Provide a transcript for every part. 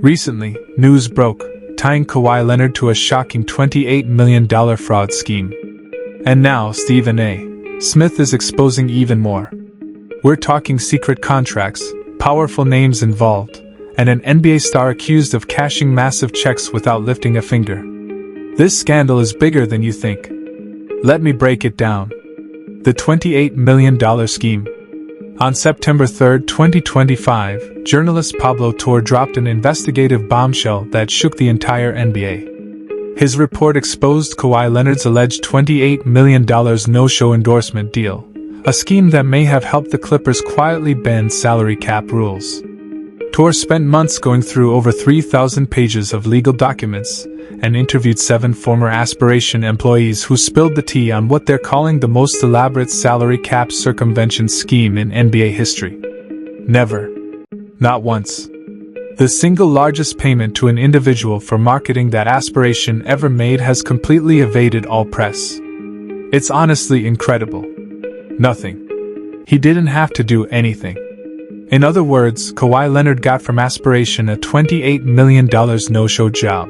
Recently, news broke, tying Kawhi Leonard to a shocking $28 million fraud scheme. And now Stephen A. Smith is exposing even more. We're talking secret contracts, powerful names involved, and an NBA star accused of cashing massive checks without lifting a finger. This scandal is bigger than you think. Let me break it down. The $28 million scheme. On September 3, 2025, journalist Pablo Torre dropped an investigative bombshell that shook the entire NBA. His report exposed Kawhi Leonard's alleged $28 million no-show endorsement deal, a scheme that may have helped the Clippers quietly bend salary cap rules. Torre spent months going through over 3,000 pages of legal documents and interviewed 7 former Aspiration employees who spilled the tea on what they're calling the most elaborate salary cap circumvention scheme in NBA history. Never. Not once. The single largest payment to an individual for marketing that Aspiration ever made has completely evaded all press. It's honestly incredible. Nothing. He didn't have to do anything. In other words, Kawhi Leonard got from Aspiration a $28 million no-show job.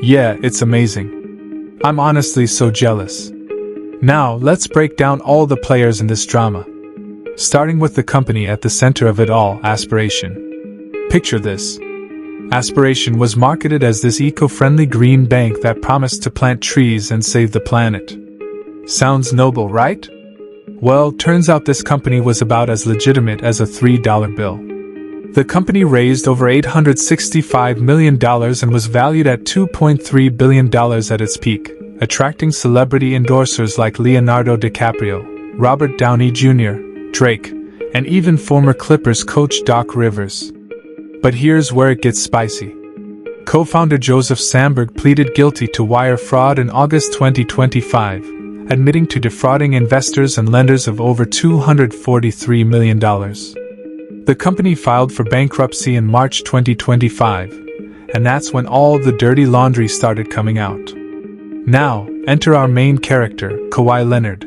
Yeah, it's amazing. I'm honestly so jealous. Now, let's break down all the players in this drama. Starting with the company at the center of it all, Aspiration. Picture this. Aspiration was marketed as this eco-friendly green bank that promised to plant trees and save the planet. Sounds noble, right? Well, turns out this company was about as legitimate as a $3 bill. The company raised over $865 million and was valued at $2.3 billion at its peak, attracting celebrity endorsers like Leonardo DiCaprio, Robert Downey Jr., Drake, and even former Clippers coach Doc Rivers. But here's where it gets spicy. Co-founder Joseph Sandberg pleaded guilty to wire fraud in August 2025, admitting to defrauding investors and lenders of over $243 million. The company filed for bankruptcy in March 2025, and that's when all the dirty laundry started coming out. Now, enter our main character, Kawhi Leonard.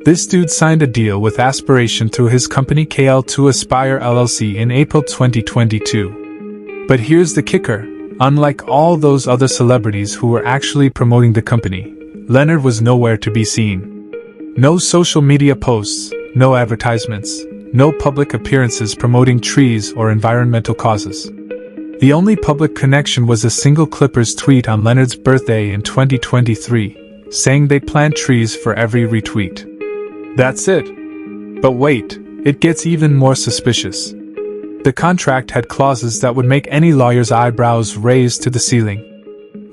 This dude signed a deal with Aspiration through his company KL2 Aspire LLC in April 2022. But here's the kicker, unlike all those other celebrities who were actually promoting the company, Leonard was nowhere to be seen. No social media posts, no advertisements, no public appearances promoting trees or environmental causes. The only public connection was a single Clippers tweet on Leonard's birthday in 2023, saying they'd plant trees for every retweet. That's it. But wait, it gets even more suspicious. The contract had clauses that would make any lawyer's eyebrows raise to the ceiling.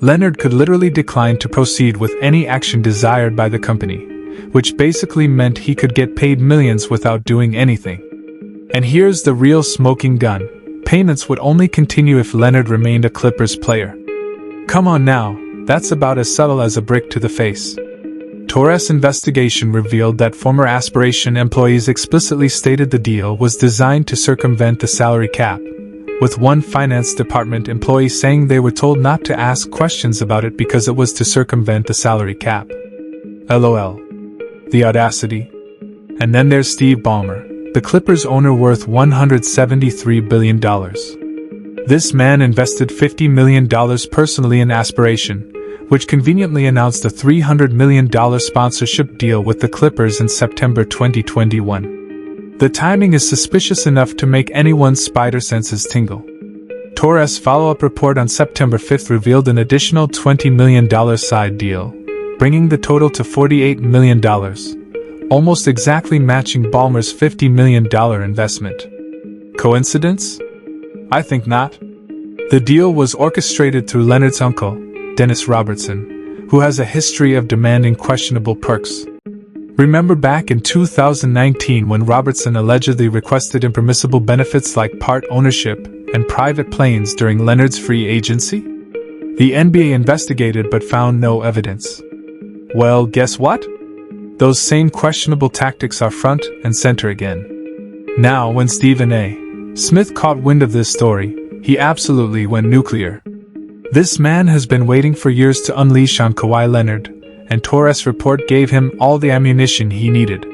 Leonard could literally decline to proceed with any action desired by the company, which basically meant he could get paid millions without doing anything. And here's the real smoking gun. Payments would only continue if Leonard remained a Clippers player. Come on now, that's about as subtle as a brick to the face. Torres' investigation revealed that former Aspiration employees explicitly stated the deal was designed to circumvent the salary cap, with one finance department employee saying they were told not to ask questions about it because it was to circumvent the salary cap. LOL. The audacity. And then there's Steve Ballmer, the Clippers owner worth $173 billion. This man invested $50 million personally in Aspiration, which conveniently announced a $300 million sponsorship deal with the Clippers in September 2021. The timing is suspicious enough to make anyone's spider senses tingle. Torres' follow-up report on September 5 revealed an additional $20 million side deal, bringing the total to $48 million, almost exactly matching Ballmer's $50 million investment. Coincidence? I think not. The deal was orchestrated through Leonard's uncle, Dennis Robertson, who has a history of demanding questionable perks. Remember back in 2019 when Robertson allegedly requested impermissible benefits like part ownership and private planes during Leonard's free agency? The NBA investigated but found no evidence. Well, guess what? Those same questionable tactics are front and center again. Now, when Stephen A. Smith caught wind of this story, he absolutely went nuclear. This man has been waiting for years to unleash on Kawhi Leonard, and Torres' report gave him all the ammunition he needed.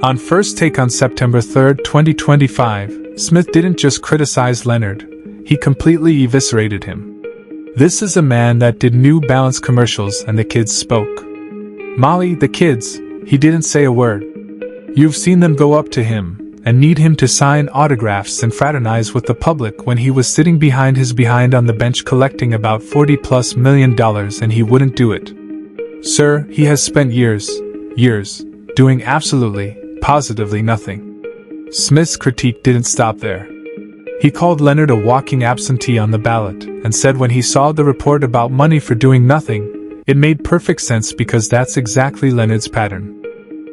On First Take on September 3, 2025, Smith didn't just criticize Leonard, he completely eviscerated him. This is a man that did New Balance commercials and the kids spoke. Molly, the kids, he didn't say a word. You've seen them go up to him and need him to sign autographs and fraternize with the public when he was sitting behind on the bench collecting about $40+ million and he wouldn't do it. Sir, he has spent years, doing absolutely, positively nothing. Smith's critique didn't stop there. He called Leonard a walking absentee on the ballot and said when he saw the report about money for doing nothing, it made perfect sense because that's exactly Leonard's pattern.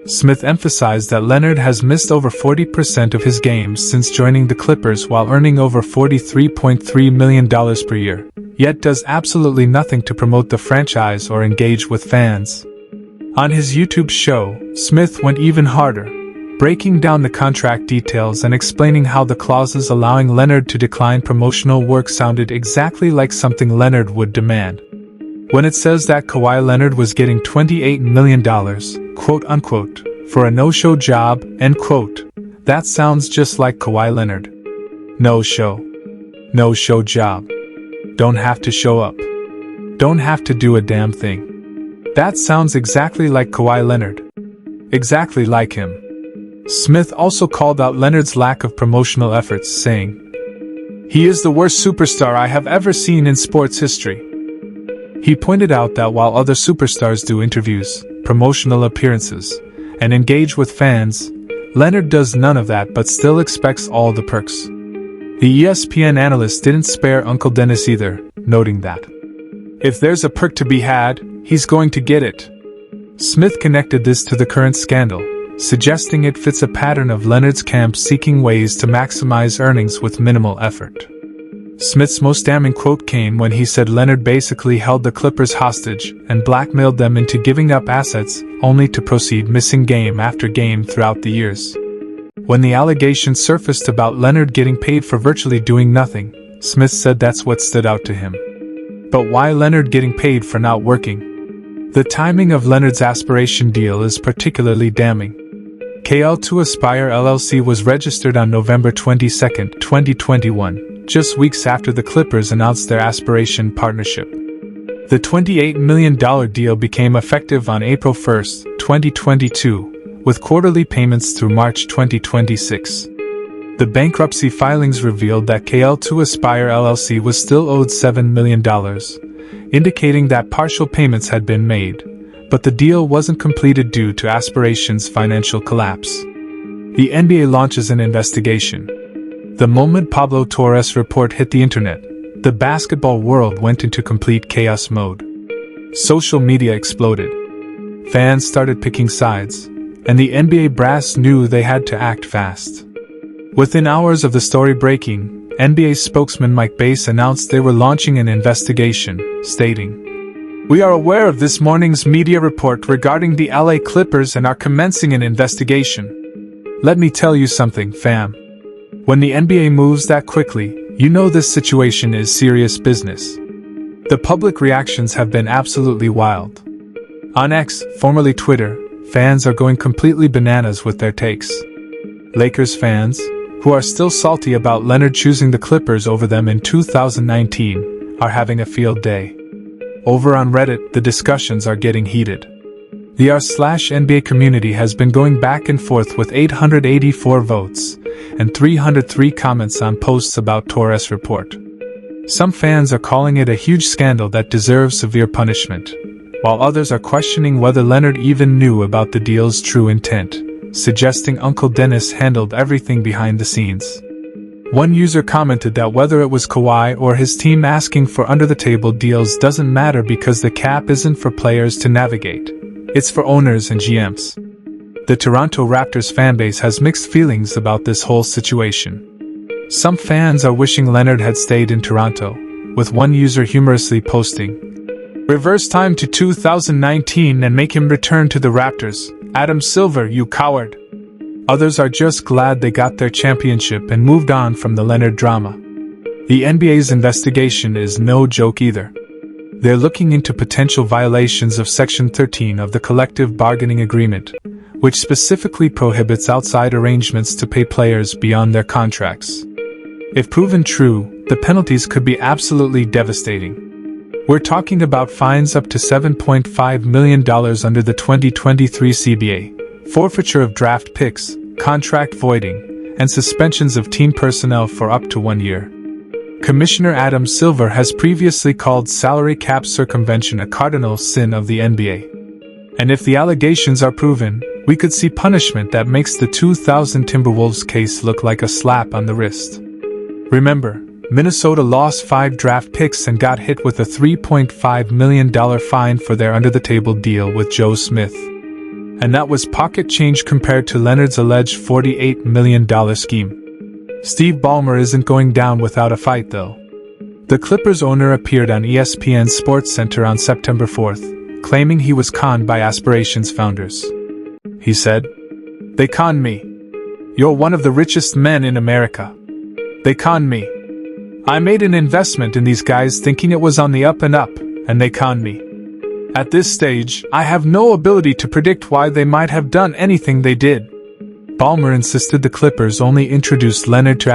Smith emphasized that Leonard has missed over 40% of his games since joining the Clippers while earning over $43.3 million per year, yet does absolutely nothing to promote the franchise or engage with fans. On his YouTube show, Smith went even harder, breaking down the contract details and explaining how the clauses allowing Leonard to decline promotional work sounded exactly like something Leonard would demand. When it says that Kawhi Leonard was getting $28 million, quote-unquote, for a no-show job, end quote, that sounds just like Kawhi Leonard. No-show job. Don't have to show up. Don't have to do a damn thing. That sounds exactly like Kawhi Leonard. Exactly like him. Smith also called out Leonard's lack of promotional efforts, saying, "He is the worst superstar I have ever seen in sports history." He pointed out that while other superstars do interviews, promotional appearances, and engage with fans, Leonard does none of that but still expects all the perks. The ESPN analyst didn't spare Uncle Dennis either, noting that if there's a perk to be had, he's going to get it. Smith connected this to the current scandal, suggesting it fits a pattern of Leonard's camp seeking ways to maximize earnings with minimal effort. Smith's most damning quote came when he said Leonard basically held the Clippers hostage and blackmailed them into giving up assets, only to proceed missing game after game throughout the years. When the allegations surfaced about Leonard getting paid for virtually doing nothing, Smith said that's what stood out to him. But why Leonard getting paid for not working? The timing of Leonard's aspiration deal is particularly damning. KL2 Aspire LLC was registered on November 22, 2021. Just weeks after the Clippers announced their aspiration partnership. The $28 million deal became effective on April 1, 2022, with quarterly payments through March 2026. The bankruptcy filings revealed that KL2 Aspire LLC was still owed $7 million, indicating that partial payments had been made, but the deal wasn't completed due to Aspiration's financial collapse. The NBA launches an investigation. The moment Pablo Torres' report hit the internet, the basketball world went into complete chaos mode. Social media exploded. Fans started picking sides, and the NBA brass knew they had to act fast. Within hours of the story breaking, NBA spokesman Mike Bass announced they were launching an investigation, stating, "We are aware of this morning's media report regarding the LA Clippers and are commencing an investigation. Let me tell you something, fam. When the NBA moves that quickly, you know this situation is serious business." The public reactions have been absolutely wild. On X, formerly Twitter, fans are going completely bananas with their takes. Lakers fans, who are still salty about Leonard choosing the Clippers over them in 2019, are having a field day. Over on Reddit, the discussions are getting heated. The r/NBA community has been going back and forth with 884 votes and 303 comments on posts about Torres' report. Some fans are calling it a huge scandal that deserves severe punishment, while others are questioning whether Leonard even knew about the deal's true intent, suggesting Uncle Dennis handled everything behind the scenes. One user commented that whether it was Kawhi or his team asking for under-the-table deals doesn't matter because the cap isn't for players to navigate. It's for owners and GMs. The Toronto Raptors fanbase has mixed feelings about this whole situation. Some fans are wishing Leonard had stayed in Toronto, with one user humorously posting, "Reverse time to 2019 and make him return to the Raptors, Adam Silver, you coward." Others are just glad they got their championship and moved on from the Leonard drama. The NBA's investigation is no joke either. They're looking into potential violations of Section 13 of the Collective Bargaining Agreement, which specifically prohibits outside arrangements to pay players beyond their contracts. If proven true, the penalties could be absolutely devastating. We're talking about fines up to $7.5 million under the 2023 CBA, forfeiture of draft picks, contract voiding, and suspensions of team personnel for up to 1 year. Commissioner Adam Silver has previously called salary cap circumvention a cardinal sin of the NBA. And if the allegations are proven, we could see punishment that makes the 2000 Timberwolves case look like a slap on the wrist. Remember, Minnesota lost 5 draft picks and got hit with a $3.5 million fine for their under-the-table deal with Joe Smith. And that was pocket change compared to Leonard's alleged $48 million scheme. Steve Ballmer isn't going down without a fight, though. The Clippers owner appeared on ESPN SportsCenter on September 4th, claiming he was conned by Aspiration's founders. He said, "They conned me. You're one of the richest men in America. They conned me. I made an investment in these guys thinking it was on the up and up, and they conned me. At this stage, I have no ability to predict why they might have done anything they did." Ballmer insisted the Clippers only introduced Leonard to